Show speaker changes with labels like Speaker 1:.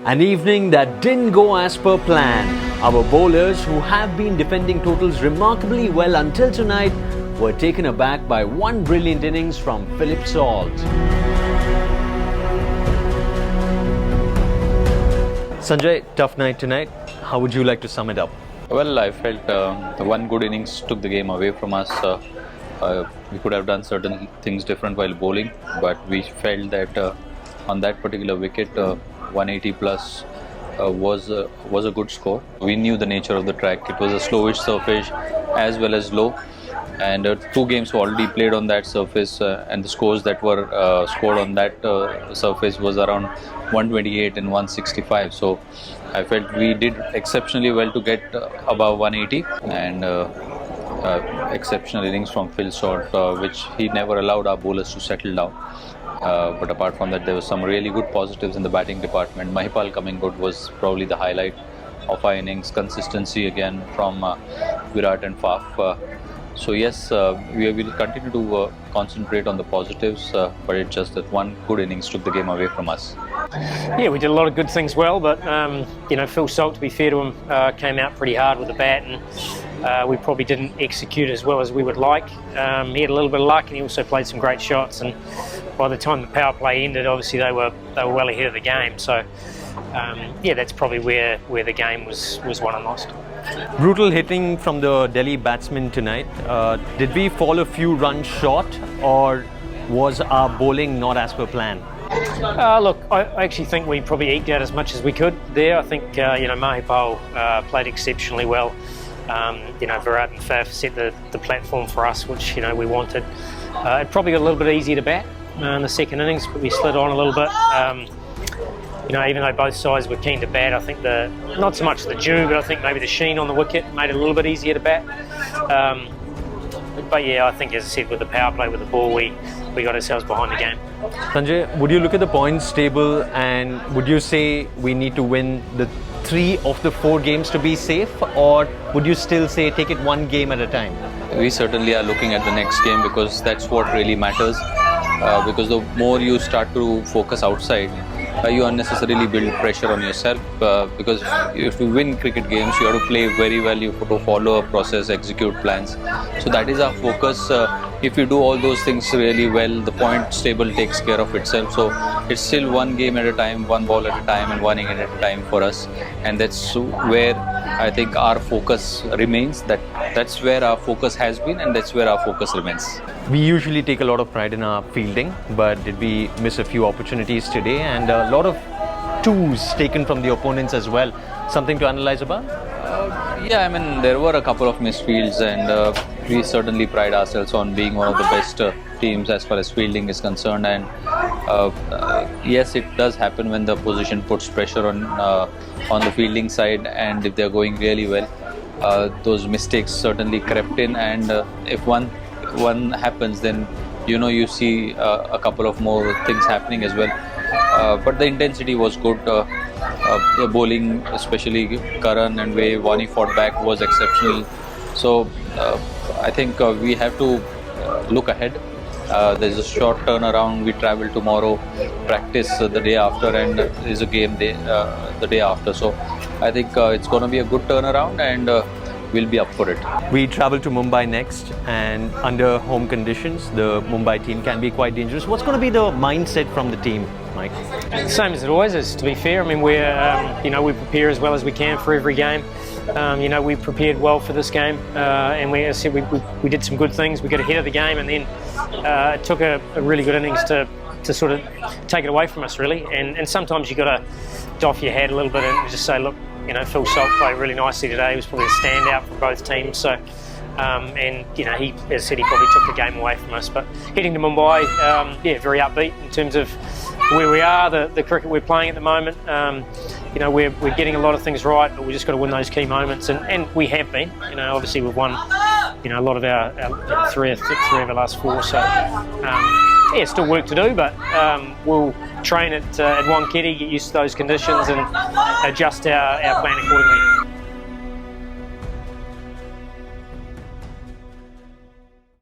Speaker 1: An evening that didn't go as per plan. Our bowlers, who have been defending totals remarkably well until tonight, were taken aback by one brilliant innings from Philip Salt. Sanjay, tough night tonight. How would you like to sum it up?
Speaker 2: Well, I felt the one good innings took the game away from us. We could have done certain things different while bowling, but we felt that on that particular wicket, 180 plus was a good score. We knew the nature of the track. It was a slowish surface as well as low, and two games were already played on that surface, and the scores that were scored on that surface was around 128 and 165. So I felt we did exceptionally well to get above 180, and exceptional innings from Phil Salt, which he never allowed our bowlers to settle down. But apart from that, there were some really good positives in the batting department. Mahipal coming good was probably the highlight of our innings. Consistency again from Virat and Faf. So yes, we will continue to concentrate on the positives, but it's just that one good innings took the game away from us.
Speaker 3: Yeah, we did a lot of good things well, but Phil Salt, to be fair to him, came out pretty hard with the bat, and we probably didn't execute as well as we would like. He had a little bit of luck, and he also played some great shots, and by the time the power play ended, obviously they were well ahead of the game. So yeah, that's probably where the game was won and lost.
Speaker 1: Brutal hitting from the Delhi batsmen tonight. Did we fall a few runs short, or was our bowling not as per plan?
Speaker 3: Look, I actually think we probably eked out as much as we could there. I think Mahipal played exceptionally well. Virat and Faf set the platform for us, which we wanted. It probably got a little bit easier to bat in the second innings, but we slid on a little bit. Even though both sides were keen to bat, I think not so much the dew, but I think maybe the sheen on the wicket made it a little bit easier to bat. But yeah, I think, as I said, with the power play, with the ball, we got ourselves behind the game.
Speaker 1: Sanjay, would you look at the points table and would you say we need to win the 3 of the 4 games to be safe, or would you still say take it one game at a time?
Speaker 2: We certainly are looking at the next game, because that's what really matters. Because the more you start to focus outside, you unnecessarily build pressure on yourself, because if you win cricket games, you have to play very well, you have to follow a process, execute plans. So that is our focus. If you do all those things really well, the points table takes care of itself. So it's still one game at a time, one ball at a time, and one inning at a time for us. And that's where I think our focus remains. That's where our focus has been, and that's where our focus remains.
Speaker 1: We usually take a lot of pride in our fielding, but did we miss a few opportunities today, and a lot of twos taken from the opponents as well? Something to analyze about?
Speaker 2: Yeah, I mean, there were a couple of missed fields, and we certainly pride ourselves on being one of the best teams as far as fielding is concerned. And yes, it does happen when the opposition puts pressure on the fielding side, and if they're going really well, those mistakes certainly crept in. And if one happens, then you see a couple of more things happening as well. But the intensity was good. The bowling, especially Karan and way Wani fought back, was exceptional. So I think we have to look ahead. There's a short turnaround. We travel tomorrow, practice the day after, and there's a game the day after. So I think it's going to be a good turnaround, and we'll be up for it.
Speaker 1: We travel to Mumbai next, and under home conditions, the Mumbai team can be quite dangerous. What's going to be the mindset from the team, Mike?
Speaker 3: Same as it always is, to be fair. I mean, we prepare as well as we can for every game. We prepared well for this game, and as I said, we did some good things. We got ahead of the game, and then it took a really good innings to sort of take it away from us, really. And sometimes you got to doff your hat a little bit and just say, look, Phil Salt played really nicely today. He was probably a standout for both teams. So, he, as I said, he probably took the game away from us. But heading to Mumbai, very upbeat in terms of where we are, the cricket we're playing at the moment. We're getting a lot of things right, but we just got to win those key moments, and we have been. Obviously we've won, a lot of our three of our last 4. So, still work to do, but we'll train at Wankhede, get used to those conditions, and adjust our plan accordingly.